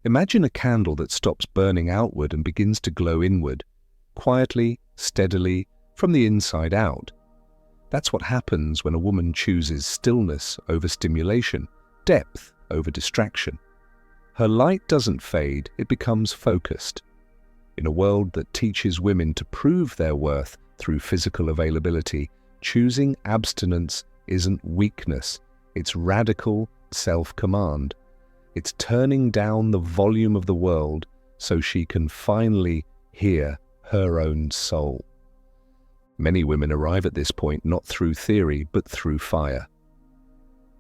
Imagine a candle that stops burning outward and begins to glow inward, quietly, steadily, from the inside out. That's what happens when a woman chooses stillness over stimulation, depth over distraction. Her light doesn't fade, it becomes focused. In a world that teaches women to prove their worth through physical availability, choosing abstinence isn't weakness, it's radical self-command. It's turning down the volume of the world so she can finally hear her own soul. Many women arrive at this point not through theory but through fire.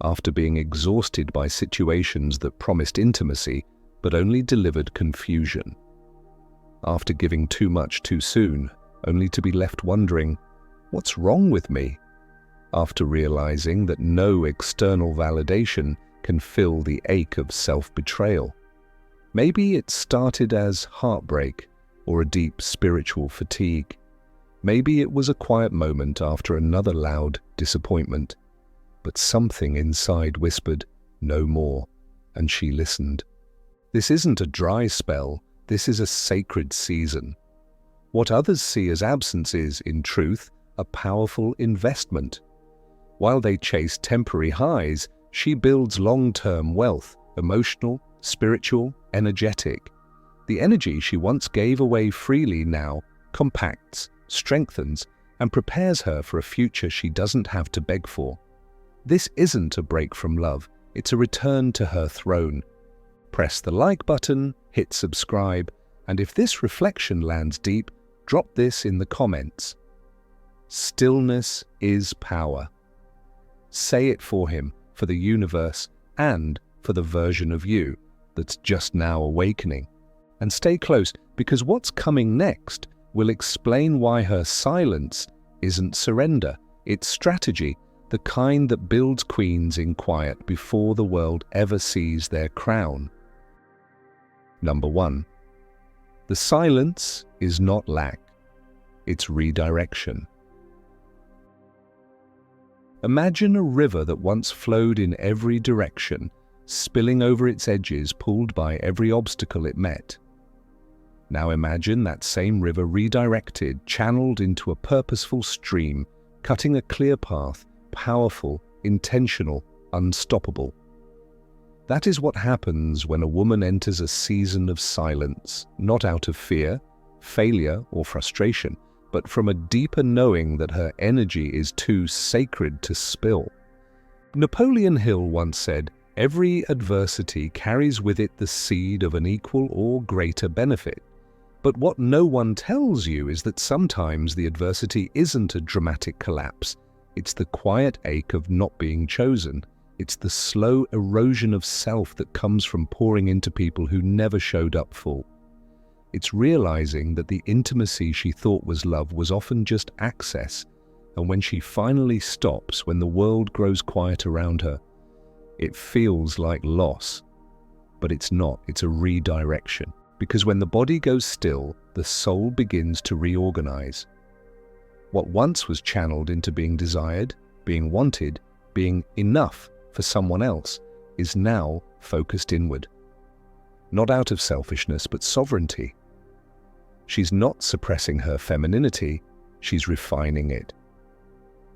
After being exhausted by situations that promised intimacy but only delivered confusion. After giving too much too soon, only to be left wondering, what's wrong with me? After realizing that no external validation can fill the ache of self-betrayal. Maybe it started as heartbreak or a deep spiritual fatigue. Maybe it was a quiet moment after another loud disappointment. But something inside whispered, "No more," and she listened. This isn't a dry spell, this is a sacred season. What others see as absence is, in truth, a powerful investment. While they chase temporary highs, she builds long-term wealth, emotional, spiritual, energetic. The energy she once gave away freely now compacts, strengthens, and prepares her for a future she doesn't have to beg for. This isn't a break from love, it's a return to her throne. Press the like button, hit subscribe, and if this reflection lands deep, drop this in the comments. Stillness is power. Say it for him, for the universe, and for the version of you that's just now awakening. And stay close, because what's coming next will explain why her silence isn't surrender, it's strategy, the kind that builds queens in quiet before the world ever sees their crown. Number 1. The silence is not lack, it's redirection. Imagine a river that once flowed in every direction, spilling over its edges, pulled by every obstacle it met. Now imagine that same river redirected, channeled into a purposeful stream, cutting a clear path, powerful, intentional, unstoppable. That is what happens when a woman enters a season of silence, not out of fear, failure, or frustration, but from a deeper knowing that her energy is too sacred to spill. Napoleon Hill once said, "Every adversity carries with it the seed of an equal or greater benefit." But what no one tells you is that sometimes the adversity isn't a dramatic collapse. It's the quiet ache of not being chosen. It's the slow erosion of self that comes from pouring into people who never showed up full. It's realizing that the intimacy she thought was love was often just access, and when she finally stops, when the world grows quiet around her, it feels like loss. But it's not, it's a redirection. Because when the body goes still, the soul begins to reorganize. What once was channeled into being desired, being wanted, being enough for someone else, is now focused inward. Not out of selfishness, but sovereignty. She's not suppressing her femininity, she's refining it.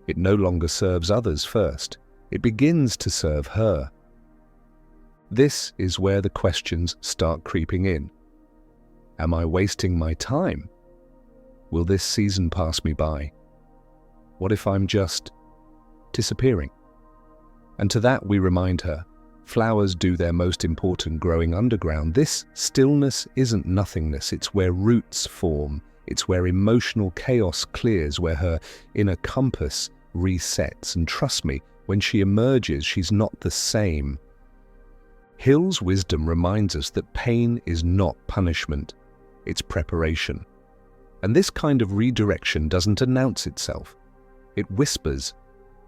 It no longer serves others first, it begins to serve her. This is where the questions start creeping in. Am I wasting my time? Will this season pass me by? What if I'm just disappearing? And to that we remind her, flowers do their most important growing underground. This stillness isn't nothingness, it's where roots form, it's where emotional chaos clears, where her inner compass resets. And trust me, when she emerges, she's not the same. Hill's wisdom reminds us that pain is not punishment, it's preparation. And this kind of redirection doesn't announce itself. It whispers,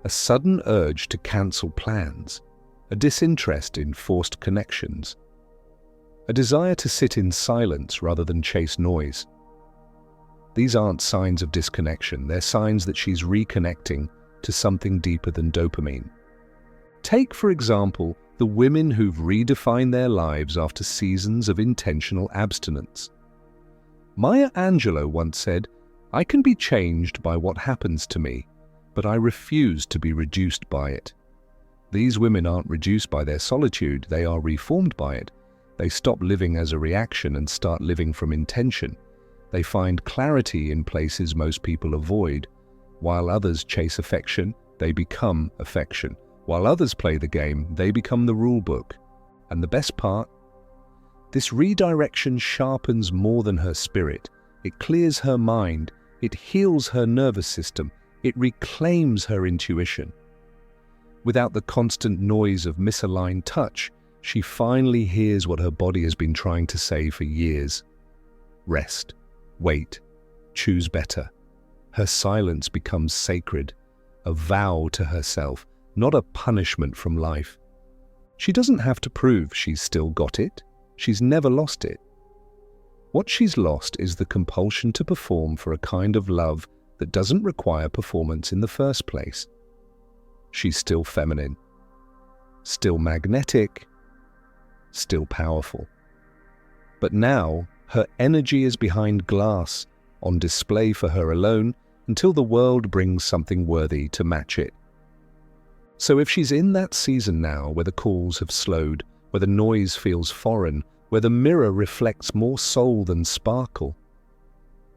a sudden urge to cancel plans, a disinterest in forced connections, a desire to sit in silence rather than chase noise. These aren't signs of disconnection, they're signs that she's reconnecting to something deeper than dopamine. Take, for example, the women who've redefined their lives after seasons of intentional abstinence. Maya Angelou once said, "I can be changed by what happens to me, but I refuse to be reduced by it." These women aren't reduced by their solitude, they are reformed by it. They stop living as a reaction and start living from intention. They find clarity in places most people avoid. While others chase affection, they become affection. While others play the game, they become the rule book. And the best part? This redirection sharpens more than her spirit. It clears her mind. It heals her nervous system. It reclaims her intuition. Without the constant noise of misaligned touch, she finally hears what her body has been trying to say for years. Rest. Wait. Choose better. Her silence becomes sacred, a vow to herself, not a punishment from life. She doesn't have to prove she's still got it. She's never lost it. What she's lost is the compulsion to perform for a kind of love that doesn't require performance in the first place. She's still feminine, still magnetic, still powerful. But now, her energy is behind glass, on display for her alone, until the world brings something worthy to match it. So if she's in that season now where the calls have slowed, where the noise feels foreign, where the mirror reflects more soul than sparkle,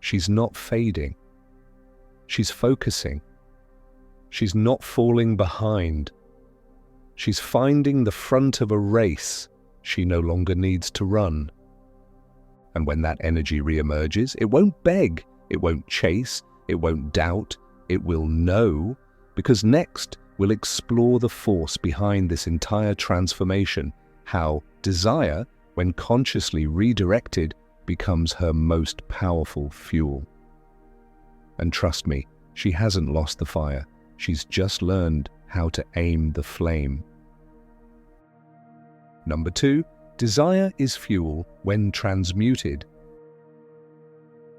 she's not fading. She's focusing. She's not falling behind. She's finding the front of a race she no longer needs to run. And when that energy reemerges, it won't beg, it won't chase, it won't doubt, it will know, because next we'll explore the force behind this entire transformation, how desire, when consciously redirected, becomes her most powerful fuel. And trust me, she hasn't lost the fire. She's just learned how to aim the flame. Number 2, desire is fuel when transmuted.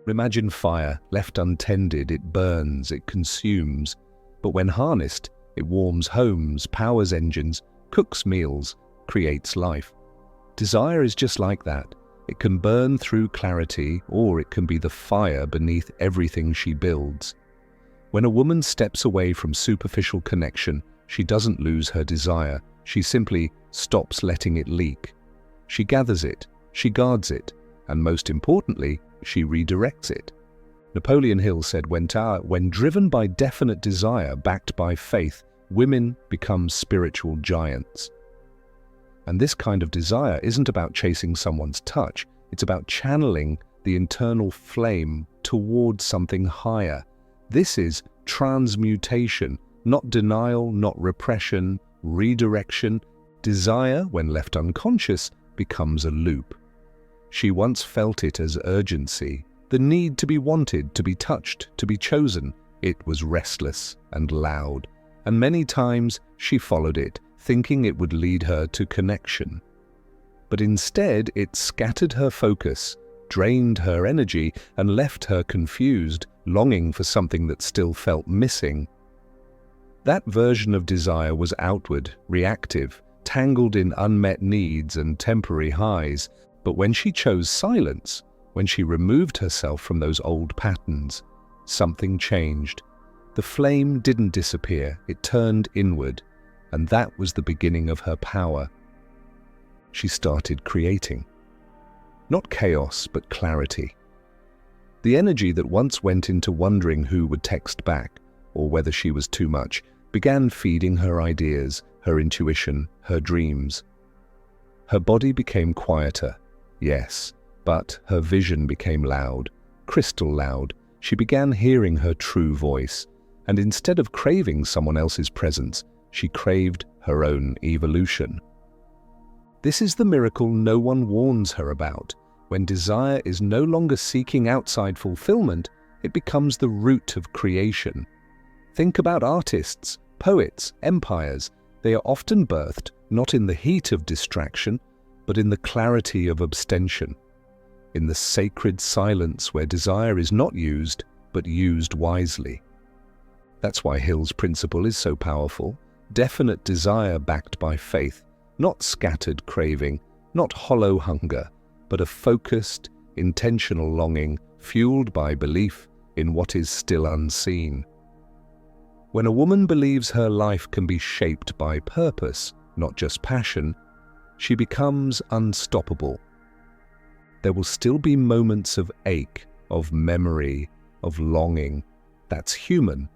Imagine fire. Left untended, it burns, it consumes. But when harnessed, it warms homes, powers engines, cooks meals, creates life. Desire is just like that. It can burn through clarity, or it can be the fire beneath everything she builds. When a woman steps away from superficial connection, she doesn't lose her desire. She simply stops letting it leak. She gathers it, she guards it, and most importantly, she redirects it. Napoleon Hill said, when driven by definite desire backed by faith, women become spiritual giants. And this kind of desire isn't about chasing someone's touch, it's about channeling the internal flame towards something higher. This is transmutation, not denial, not repression, redirection. Desire, when left unconscious, becomes a loop. She once felt it as urgency, the need to be wanted, to be touched, to be chosen. It was restless and loud, and many times she followed it, thinking it would lead her to connection. But instead, it scattered her focus, drained her energy, and left her confused, longing for something that still felt missing. That version of desire was outward, reactive, tangled in unmet needs and temporary highs. But when she chose silence, when she removed herself from those old patterns, something changed. The flame didn't disappear, it turned inward, and that was the beginning of her power. She started creating. Not chaos, but clarity. The energy that once went into wondering who would text back, or whether she was too much, began feeding her ideas, her intuition, her dreams. Her body became quieter, yes, but her vision became loud, crystal loud. She began hearing her true voice, and instead of craving someone else's presence, she craved her own evolution. This is the miracle no one warns her about. When desire is no longer seeking outside fulfillment, it becomes the root of creation. Think about artists, poets, empires. They are often birthed not in the heat of distraction, but in the clarity of abstention, in the sacred silence where desire is not used, but used wisely. That's why Hill's principle is so powerful. Definite desire backed by faith, Not scattered craving, not hollow hunger, but a focused, intentional longing fueled by belief in what is still unseen. When a woman believes her life can be shaped by purpose, not just passion, she becomes unstoppable. There will still be moments of ache, of memory, of longing. That's human.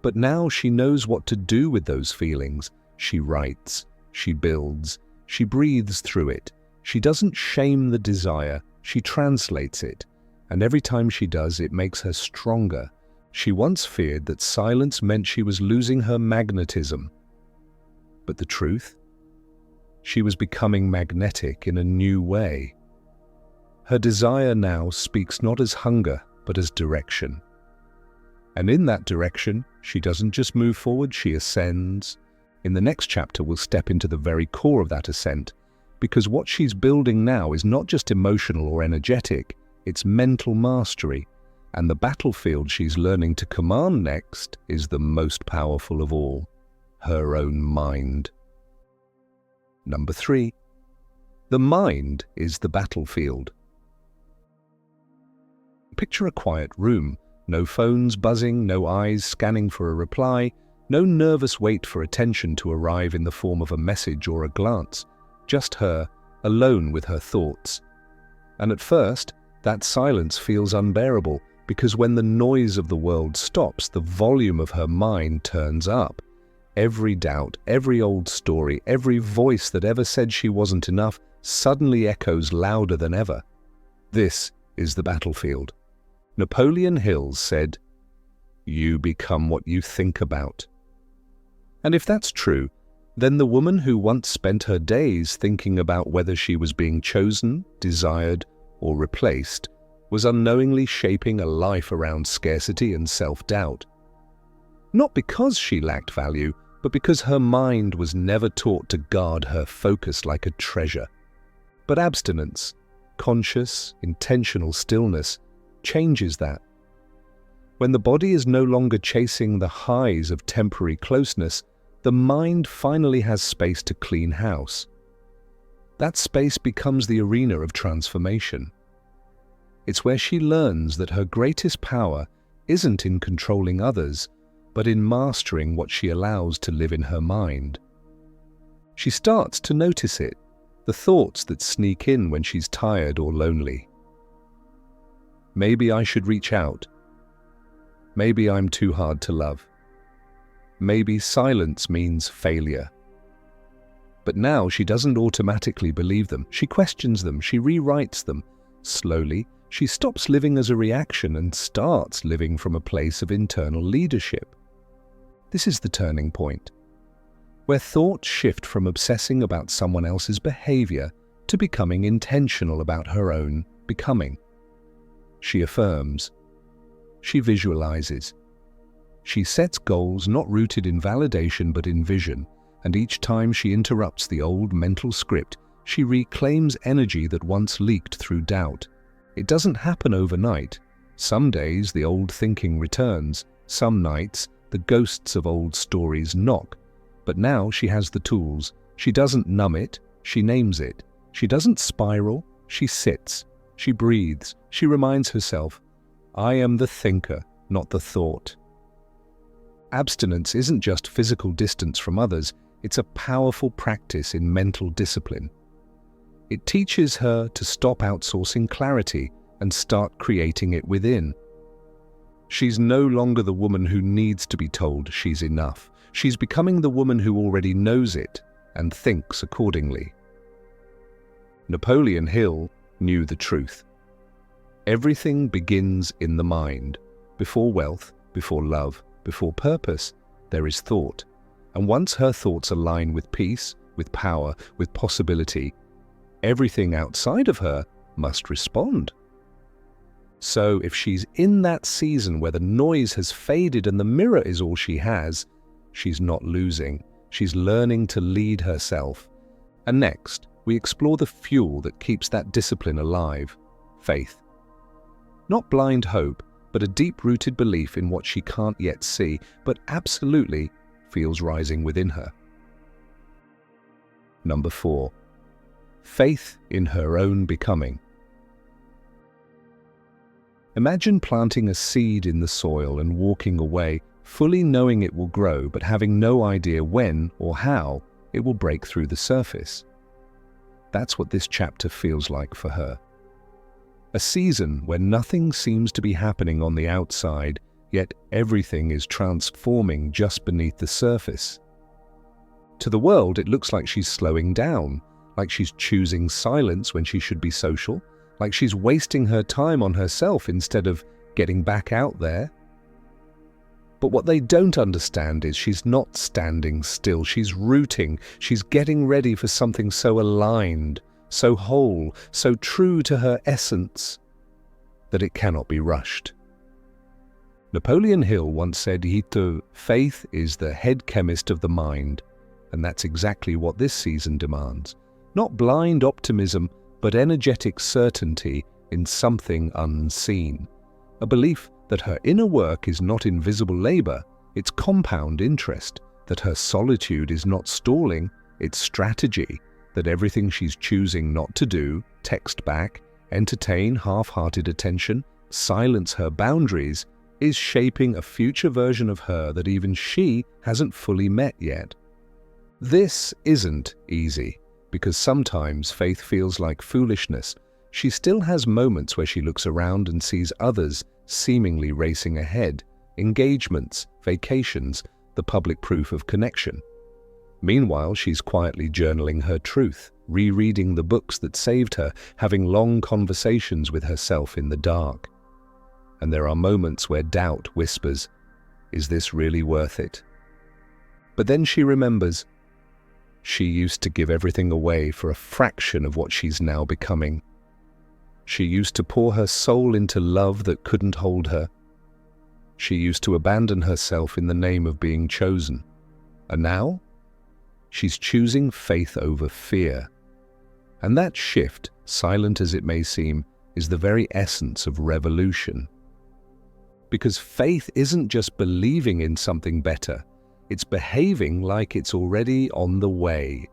But now she knows what to do with those feelings. She writes, she builds, she breathes through it. She doesn't shame the desire, she translates it. And every time she does, it makes her stronger. She once feared that silence meant she was losing her magnetism. But the truth? She was becoming magnetic in a new way. Her desire now speaks not as hunger, but as direction. And in that direction, she doesn't just move forward, she ascends. In the next chapter, we'll step into the very core of that ascent, because what she's building now is not just emotional or energetic, it's mental mastery. And the battlefield she's learning to command next is the most powerful of all, her own mind. Number 3. The mind is the battlefield. Picture a quiet room, no phones buzzing, no eyes scanning for a reply, no nervous wait for attention to arrive in the form of a message or a glance, just her, alone with her thoughts. And at first, that silence feels unbearable, because when the noise of the world stops, the volume of her mind turns up. Every doubt, every old story, every voice that ever said she wasn't enough suddenly echoes louder than ever. This is the battlefield. Napoleon Hill said, "You become what you think about." And if that's true, then the woman who once spent her days thinking about whether she was being chosen, desired, or replaced was unknowingly shaping a life around scarcity and self-doubt. Not because she lacked value, but because her mind was never taught to guard her focus like a treasure. But abstinence, conscious, intentional stillness, changes that. When the body is no longer chasing the highs of temporary closeness, the mind finally has space to clean house. That space becomes the arena of transformation. It's where she learns that her greatest power isn't in controlling others, but in mastering what she allows to live in her mind. She starts to notice it, the thoughts that sneak in when she's tired or lonely. Maybe I should reach out. Maybe I'm too hard to love. Maybe silence means failure. But now she doesn't automatically believe them. She questions them, she rewrites them. Slowly, she stops living as a reaction and starts living from a place of internal leadership. This is the turning point, where thoughts shift from obsessing about someone else's behavior to becoming intentional about her own becoming. She affirms. She visualizes. She sets goals not rooted in validation but in vision, and each time she interrupts the old mental script, she reclaims energy that once leaked through doubt. It doesn't happen overnight. Some days the old thinking returns, some nights the ghosts of old stories knock. But now she has the tools. She doesn't numb it, she names it. She doesn't spiral, she sits. She breathes. She reminds herself, I am the thinker, not the thought. Abstinence isn't just physical distance from others, it's a powerful practice in mental discipline. It teaches her to stop outsourcing clarity and start creating it within. She's no longer the woman who needs to be told she's enough. She's becoming the woman who already knows it and thinks accordingly. Napoleon Hill knew the truth. Everything begins in the mind. Before wealth, before love, before purpose, there is thought. And once her thoughts align with peace, with power, with possibility, everything outside of her must respond. So if she's in that season where the noise has faded and the mirror is all she has, she's not losing. She's learning to lead herself. And next, we explore the fuel that keeps that discipline alive: faith. Not blind hope, but a deep-rooted belief in what she can't yet see, but absolutely feels rising within her. Number 4. Faith in her own becoming. Imagine planting a seed in the soil and walking away, fully knowing it will grow but having no idea when or how it will break through the surface. That's what this chapter feels like for her. A season where nothing seems to be happening on the outside, yet everything is transforming just beneath the surface. To the world, it looks like she's slowing down, like she's choosing silence when she should be social, like she's wasting her time on herself instead of getting back out there. But what they don't understand is she's not standing still, she's rooting, she's getting ready for something so aligned, so whole, so true to her essence, that it cannot be rushed. Napoleon Hill once said, faith is the head chemist of the mind, and that's exactly what this season demands. Not blind optimism, but energetic certainty in something unseen. A belief that her inner work is not invisible labor, it's compound interest, that her solitude is not stalling, it's strategy, that everything she's choosing not to do, text back, entertain half-hearted attention, silence her boundaries, is shaping a future version of her that even she hasn't fully met yet. This isn't easy, because sometimes faith feels like foolishness. She still has moments where she looks around and sees others seemingly racing ahead, engagements, vacations, the public proof of connection. Meanwhile, she's quietly journaling her truth, rereading the books that saved her, having long conversations with herself in the dark. And there are moments where doubt whispers, "Is this really worth it?" But then she remembers, she used to give everything away for a fraction of what she's now becoming. She used to pour her soul into love that couldn't hold her. She used to abandon herself in the name of being chosen. And now, she's choosing faith over fear. And that shift, silent as it may seem, is the very essence of revolution. Because faith isn't just believing in something better, it's behaving like it's already on the way.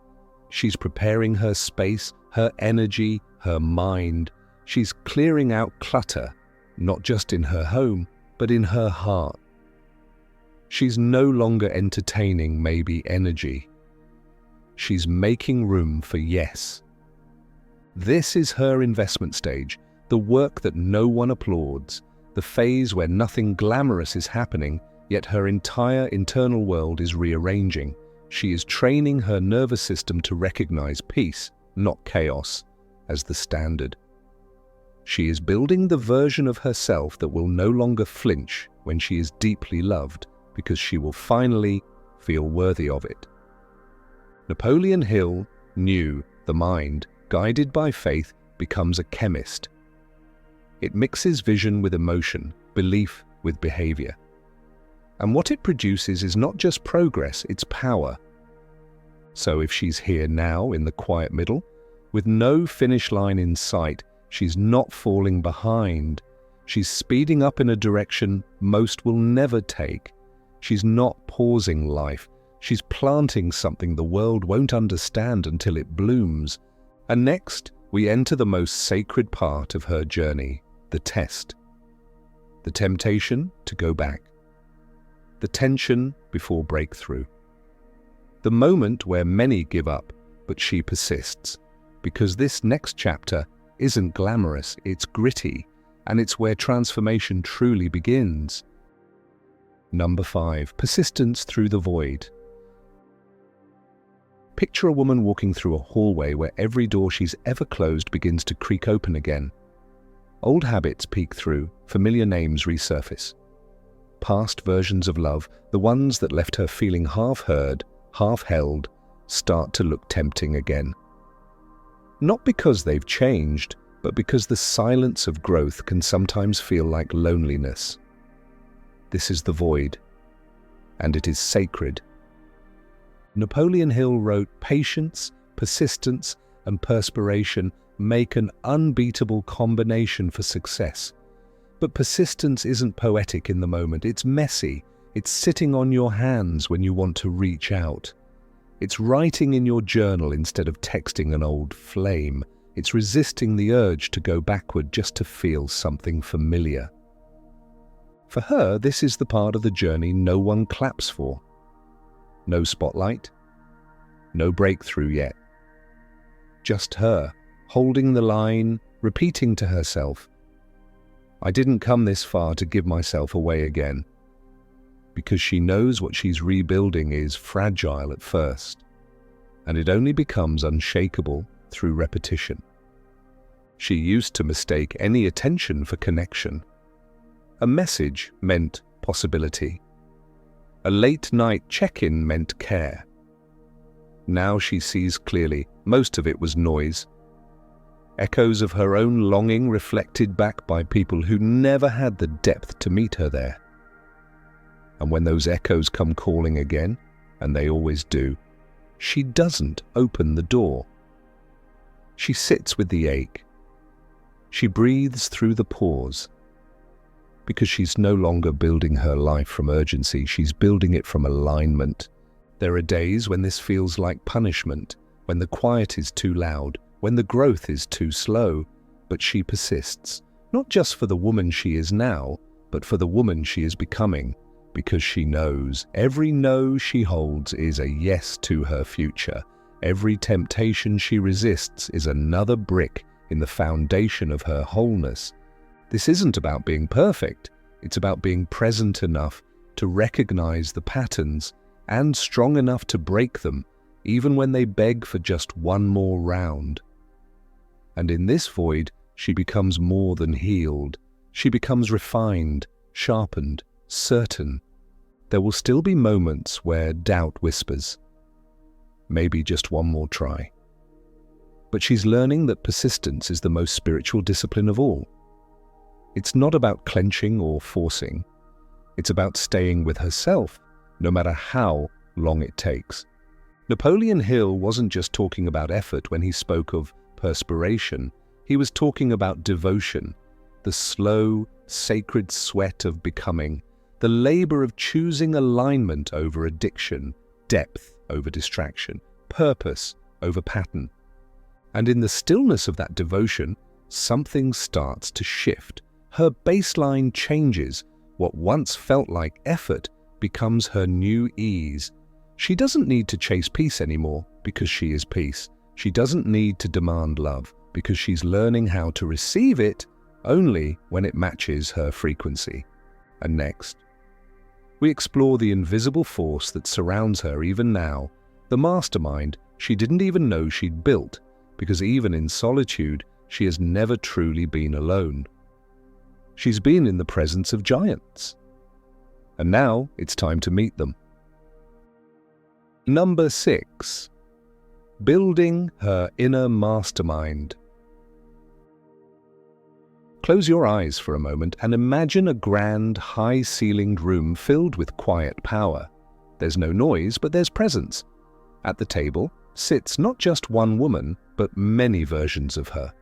She's preparing her space, her energy, her mind. She's clearing out clutter, not just in her home, but in her heart. She's no longer entertaining maybe energy. She's making room for yes. This is her investment stage, the work that no one applauds, the phase where nothing glamorous is happening, yet her entire internal world is rearranging. She is training her nervous system to recognize peace, not chaos, as the standard. She is building the version of herself that will no longer flinch when she is deeply loved, because she will finally feel worthy of it. Napoleon Hill knew the mind, guided by faith, becomes a chemist. It mixes vision with emotion, belief with behavior. And what it produces is not just progress, it's power. So if she's here now in the quiet middle, with no finish line in sight, she's not falling behind. She's speeding up in a direction most will never take. She's not pausing life. She's planting something the world won't understand until it blooms. And next, we enter the most sacred part of her journey, the test. The temptation to go back. The tension before breakthrough. The moment where many give up, but she persists. Because this next chapter isn't glamorous, it's gritty, and it's where transformation truly begins. Number 5. Persistence through the void. Picture a woman walking through a hallway where every door she's ever closed begins to creak open again. Old habits peek through, familiar names resurface. Past versions of love, the ones that left her feeling half-heard, half-held, start to look tempting again. Not because they've changed, but because the silence of growth can sometimes feel like loneliness. This is the void, and it is sacred. Napoleon Hill wrote, "Patience, persistence, and perspiration make an unbeatable combination for success." But persistence isn't poetic in the moment, it's messy. It's sitting on your hands when you want to reach out. It's writing in your journal instead of texting an old flame. It's resisting the urge to go backward just to feel something familiar. For her, this is the part of the journey no one claps for. No spotlight, no breakthrough yet. Just her, holding the line, repeating to herself, I didn't come this far to give myself away again. Because she knows what she's rebuilding is fragile at first, and it only becomes unshakable through repetition. She used to mistake any attention for connection. A message meant possibility. A late-night check-in meant care. Now she sees clearly most of it was noise. Echoes of her own longing reflected back by people who never had the depth to meet her there. And when those echoes come calling again, and they always do, she doesn't open the door. She sits with the ache. She breathes through the pause. Because she's no longer building her life from urgency, she's building it from alignment. There are days when this feels like punishment, when the quiet is too loud, when the growth is too slow, but she persists, not just for the woman she is now, but for the woman she is becoming, because she knows every no she holds is a yes to her future. Every temptation she resists is another brick in the foundation of her wholeness. This isn't about being perfect, it's about being present enough to recognize the patterns and strong enough to break them, even when they beg for just one more round. And in this void, she becomes more than healed. She becomes refined, sharpened, certain. There will still be moments where doubt whispers, maybe just one more try. But she's learning that persistence is the most spiritual discipline of all. It's not about clenching or forcing. It's about staying with herself, no matter how long it takes. Napoleon Hill wasn't just talking about effort when he spoke of perspiration. He was talking about devotion, the slow, sacred sweat of becoming, the labor of choosing alignment over addiction, depth over distraction, purpose over pattern. And in the stillness of that devotion, something starts to shift. Her baseline changes. What once felt like effort becomes her new ease. She doesn't need to chase peace anymore because she is peace. She doesn't need to demand love because she's learning how to receive it only when it matches her frequency. And next, we explore the invisible force that surrounds her even now, the mastermind she didn't even know she'd built, because even in solitude, she has never truly been alone. She's been in the presence of giants. And now it's time to meet them. Number 6. Building her inner mastermind. Close your eyes for a moment and imagine a grand, high-ceilinged room filled with quiet power. There's no noise, but there's presence. At the table sits not just one woman, but many versions of her.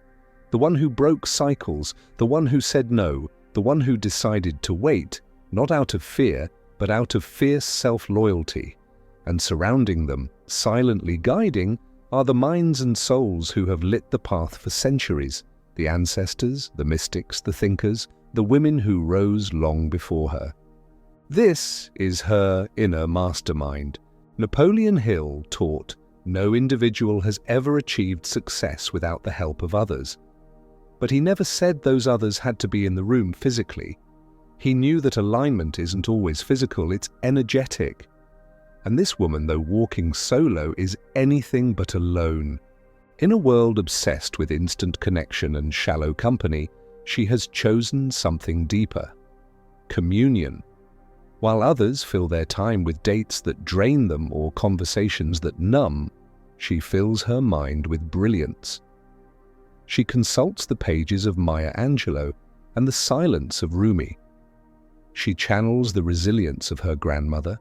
The one who broke cycles, the one who said no, the one who decided to wait, not out of fear, but out of fierce self-loyalty. And surrounding them, silently guiding, are the minds and souls who have lit the path for centuries, the ancestors, the mystics, the thinkers, the women who rose long before her. This is her inner mastermind. Napoleon Hill taught, no individual has ever achieved success without the help of others. But he never said those others had to be in the room physically. He knew that alignment isn't always physical, it's energetic. And this woman, though walking solo, is anything but alone. In a world obsessed with instant connection and shallow company, she has chosen something deeper: communion. While others fill their time with dates that drain them or conversations that numb, she fills her mind with brilliance. She consults the pages of Maya Angelou and the silence of Rumi. She channels the resilience of her grandmother.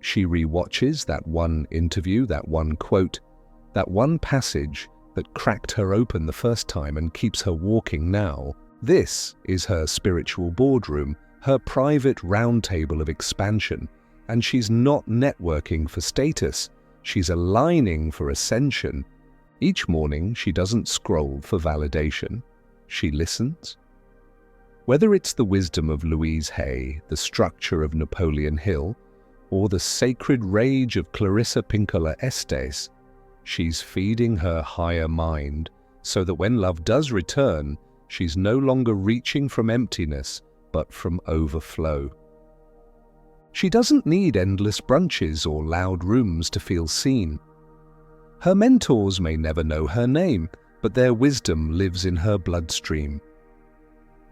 She re-watches that one interview, that one quote, that one passage that cracked her open the first time and keeps her walking now. This is her spiritual boardroom, her private round table of expansion, and she's not networking for status. She's aligning for ascension. Each morning, she doesn't scroll for validation. She listens. Whether it's the wisdom of Louise Hay, the structure of Napoleon Hill, or the sacred rage of Clarissa Pinkola Estes, she's feeding her higher mind so that when love does return, she's no longer reaching from emptiness, but from overflow. She doesn't need endless brunches or loud rooms to feel seen. Her mentors may never know her name, but their wisdom lives in her bloodstream.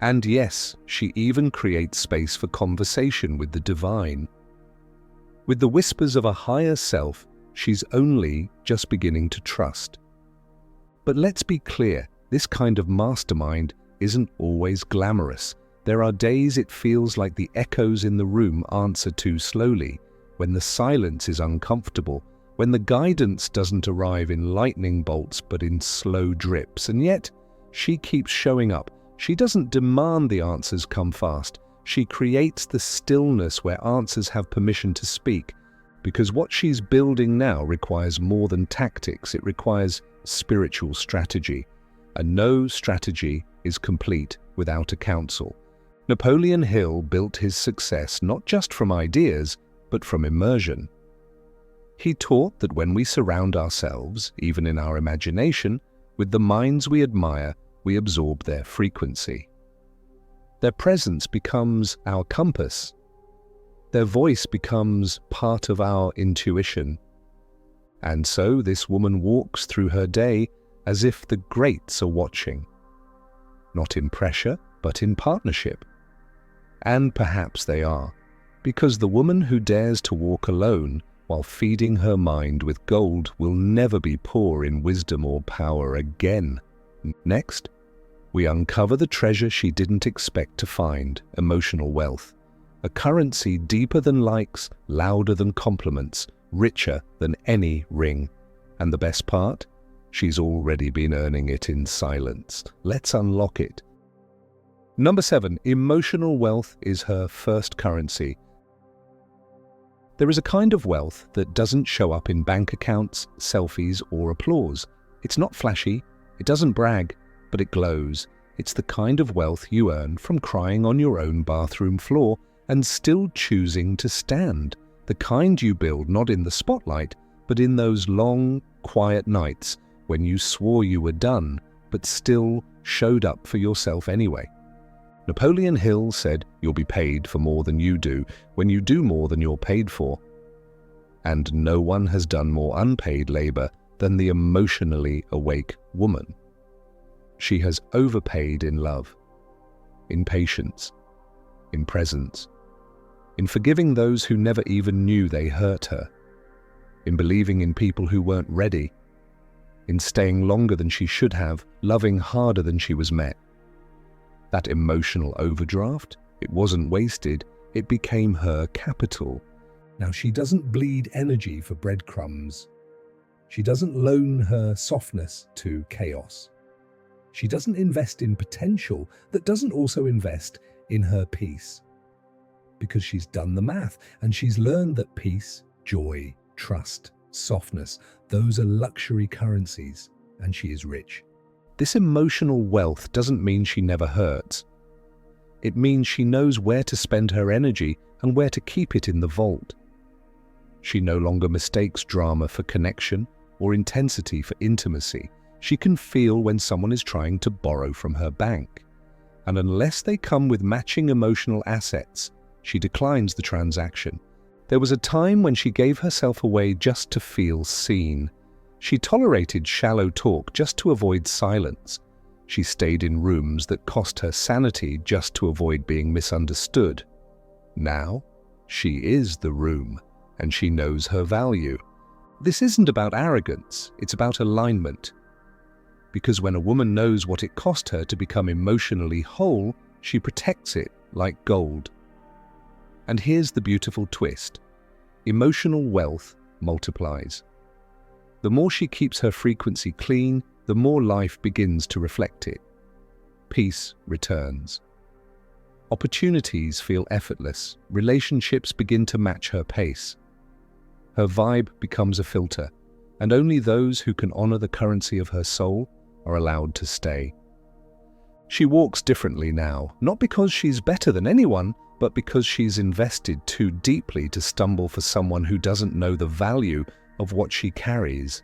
And yes, she even creates space for conversation with the divine. With the whispers of a higher self, she's only just beginning to trust. But let's be clear, this kind of mastermind isn't always glamorous. There are days it feels like the echoes in the room answer too slowly, when the silence is uncomfortable, when the guidance doesn't arrive in lightning bolts but in slow drips. And yet, she keeps showing up. She doesn't demand the answers come fast. She creates the stillness where answers have permission to speak, because what she's building now requires more than tactics. It requires spiritual strategy, and no strategy is complete without a counsel. Napoleon Hill built his success not just from ideas, but from immersion. He taught that when we surround ourselves, even in our imagination, with the minds we admire, we absorb their frequency. Their presence becomes our compass. Their voice becomes part of our intuition. And so this woman walks through her day as if the greats are watching. Not in pressure, but in partnership. And perhaps they are, because the woman who dares to walk alone while feeding her mind with gold will never be poor in wisdom or power again. Next, we uncover the treasure she didn't expect to find, emotional wealth, a currency deeper than likes, louder than compliments, richer than any ring. And the best part? She's already been earning it in silence. Let's unlock it. Number 7, emotional wealth is her first currency. There is a kind of wealth that doesn't show up in bank accounts, selfies, or applause. It's not flashy, it doesn't brag, but it glows. It's the kind of wealth you earn from crying on your own bathroom floor and still choosing to stand. The kind you build not in the spotlight, but in those long, quiet nights when you swore you were done, but still showed up for yourself anyway. Napoleon Hill said, "You'll be paid for more than you do when you do more than you're paid for." And no one has done more unpaid labor than the emotionally awake woman. She has overpaid in love, in patience, in presence, in forgiving those who never even knew they hurt her, in believing in people who weren't ready, in staying longer than she should have, loving harder than she was met. That emotional overdraft, it wasn't wasted, it became her capital. Now, she doesn't bleed energy for breadcrumbs. She doesn't loan her softness to chaos. She doesn't invest in potential that doesn't also invest in her peace. Because she's done the math and she's learned that peace, joy, trust, softness, those are luxury currencies, and she is rich. This emotional wealth doesn't mean she never hurts. It means she knows where to spend her energy and where to keep it in the vault. She no longer mistakes drama for connection or intensity for intimacy. She can feel when someone is trying to borrow from her bank. And unless they come with matching emotional assets, she declines the transaction. There was a time when she gave herself away just to feel seen. She tolerated shallow talk just to avoid silence. She stayed in rooms that cost her sanity just to avoid being misunderstood. Now, she is the room, and she knows her value. This isn't about arrogance, it's about alignment. Because when a woman knows what it cost her to become emotionally whole, she protects it like gold. And here's the beautiful twist. Emotional wealth multiplies. The more she keeps her frequency clean, the more life begins to reflect it. Peace returns. Opportunities feel effortless. Relationships begin to match her pace. Her vibe becomes a filter, and only those who can honor the currency of her soul are allowed to stay. She walks differently now, not because she's better than anyone, but because she's invested too deeply to stumble for someone who doesn't know the value of what she carries.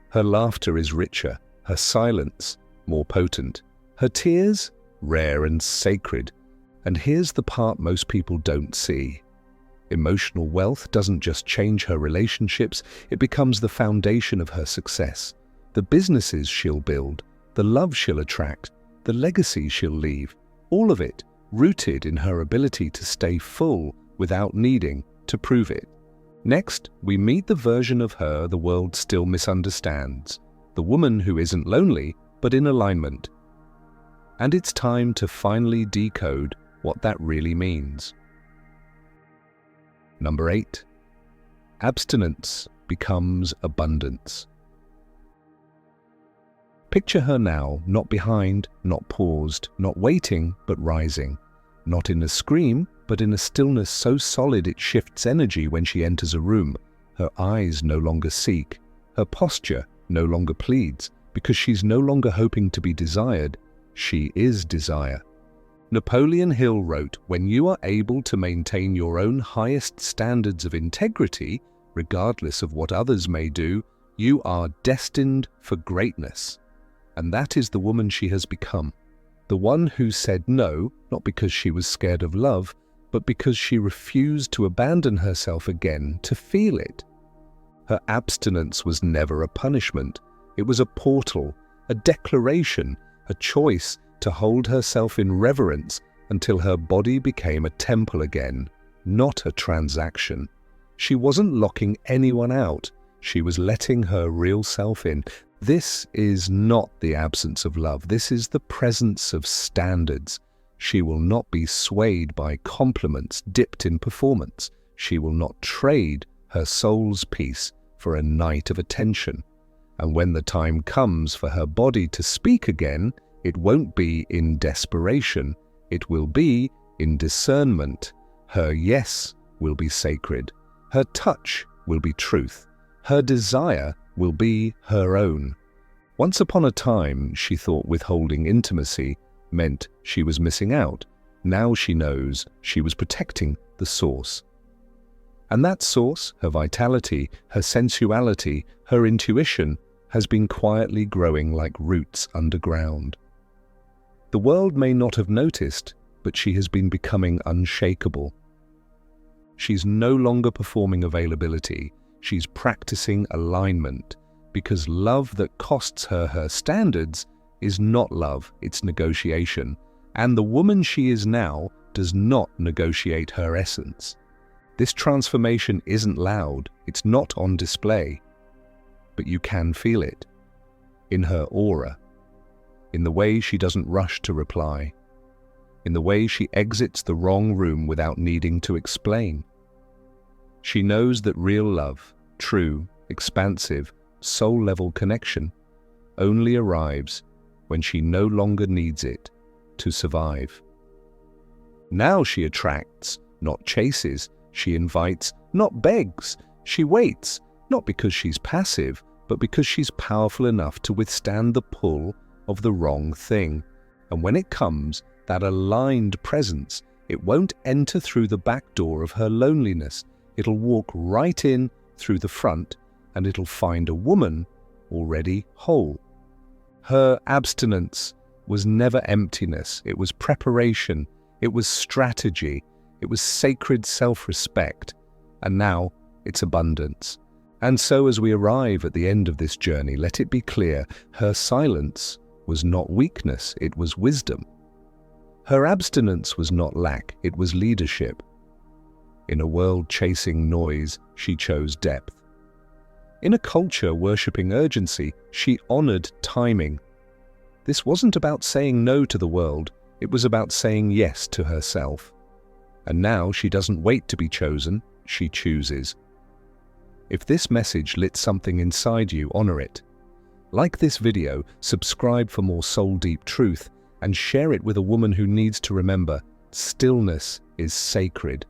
Her laughter is richer, her silence more potent, her tears rare and sacred. And here's the part most people don't see. Emotional wealth doesn't just change her relationships, it becomes the foundation of her success. The businesses she'll build, the love she'll attract, the legacy she'll leave, all of it rooted in her ability to stay full without needing to prove it. Next, we meet the version of her the world still misunderstands, the woman who isn't lonely, but in alignment. And it's time to finally decode what that really means. Number 8. Abstinence becomes abundance. Picture her now, not behind, not paused, not waiting, but rising. Not in a scream, but in a stillness so solid it shifts energy when she enters a room. Her eyes no longer seek. Her posture no longer pleads, because she's no longer hoping to be desired. She is desire. Napoleon Hill wrote, "When you are able to maintain your own highest standards of integrity, regardless of what others may do, you are destined for greatness." And that is the woman she has become. The one who said no, not because she was scared of love, but because she refused to abandon herself again to feel it. Her abstinence was never a punishment. It was a portal, a declaration, a choice to hold herself in reverence until her body became a temple again, not a transaction. She wasn't locking anyone out. She was letting her real self in. This is not the absence of love. This is the presence of standards. She will not be swayed by compliments dipped in performance. She will not trade her soul's peace for a night of attention. And when the time comes for her body to speak again, it won't be in desperation. It will be in discernment. Her yes will be sacred. Her touch will be truth. Her desire will be her own. Once upon a time, she thought withholding intimacy meant she was missing out. Now she knows she was protecting the source. And that source, her vitality, her sensuality, her intuition, has been quietly growing like roots underground. The world may not have noticed, but she has been becoming unshakable. She's no longer performing availability. She's practicing alignment, because love that costs her her standards is not love, it's negotiation. And the woman she is now does not negotiate her essence. This transformation isn't loud, it's not on display, but you can feel it in her aura, in the way she doesn't rush to reply, in the way she exits the wrong room without needing to explain. She knows that real love, true, expansive, soul-level connection only arrives when she no longer needs it to survive. Now she attracts, not chases. She invites, not begs. She waits, not because she's passive, but because she's powerful enough to withstand the pull of the wrong thing. And when it comes, that aligned presence, it won't enter through the back door of her loneliness. It'll walk right in through the front, and it'll find a woman already whole. Her abstinence was never emptiness. It was preparation. It was strategy. It was sacred self-respect. And now it's abundance. And so as we arrive at the end of this journey, let it be clear, her silence was not weakness, it was wisdom. Her abstinence was not lack, it was leadership. In a world chasing noise, she chose depth. In a culture worshipping urgency, she honored timing. This wasn't about saying no to the world, it was about saying yes to herself. And now she doesn't wait to be chosen, she chooses. If this message lit something inside you, honor it. Like this video, subscribe for more soul-deep truth, and share it with a woman who needs to remember, stillness is sacred.